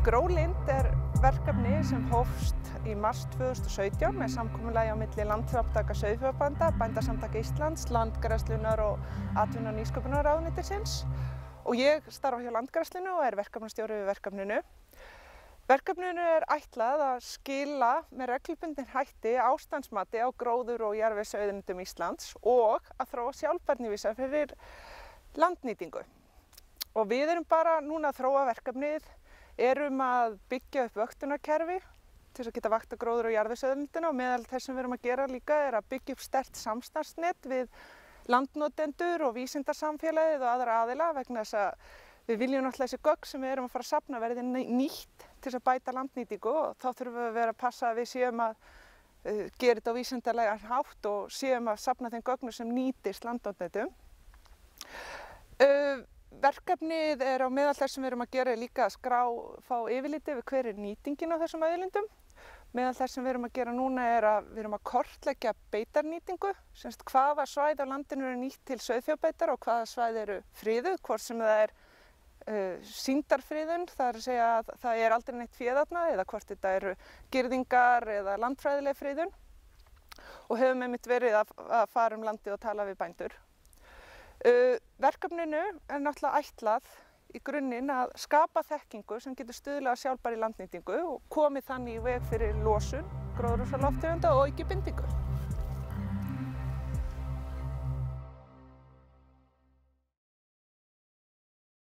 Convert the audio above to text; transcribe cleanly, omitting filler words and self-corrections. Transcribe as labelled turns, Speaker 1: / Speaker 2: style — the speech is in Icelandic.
Speaker 1: GróLind verkefni sem hófst í mars 2017 með samkomulagi á milli Landssamtaka sauðfjárbænda, Bændasamtaka Íslands, Landgræðslunnar og atvinnu- og nýsköpunarráðuneytisins. Og ég starfa hjá Landgræðslunni og verkefnastjóri við verkefninu. Verkefninu ætlað að skila með reglubundin hætti ástandsmati á gróður- og jarðvegsauðlindum Íslands og að þróa sjálfbærnivísa fyrir landnýtingu. Og við erum bara núna að þróa verkefnið, erum að byggja upp vöktunarkerfi til þess að geta vaktað gróður- og jarðvegsauðlindina, og meðal þess sem við erum að gera líka er að byggja upp sterkt samstarfsnet við landnotendur og vísindasamfélagið og aðra aðila, vegna þess að við viljum náttúrulega þessi gögn sem við erum að fara að safna verði nýtt til þess að bæta landnýtingu, og þá þurfum við að vera að passa að við séum að gera þetta á vísindalega hátt og séum að safna þeim gögnum sem nýtist landnotendum. Verkefnið á meðal þess sem við erum að gera líka að fá yfirliti við hver nýtingin á þessum auðlindum. Meðal þess sem við erum að gera núna að við erum að kortleggja beitarnýtingu, semst hvaða svæði á landinu eru nýtt til sauðfjárbeitar og hvaða svæði eru friðuð, hvort sem það sýndarfriðun, það að segja að það aldrei neitt fé þarna, eða hvort þetta eru girðingar eða landfræðileg friðun, og höfum einmitt verið að fara um landið og tala við bændur. Verkefninu náttúrulega ætlað í grunninn að skapa þekkingu sem getur stuðlað að sjálfbærri landnýtingu og komið þannig í veg fyrir losun gróðurhúsalofttegunda og auki bindingu.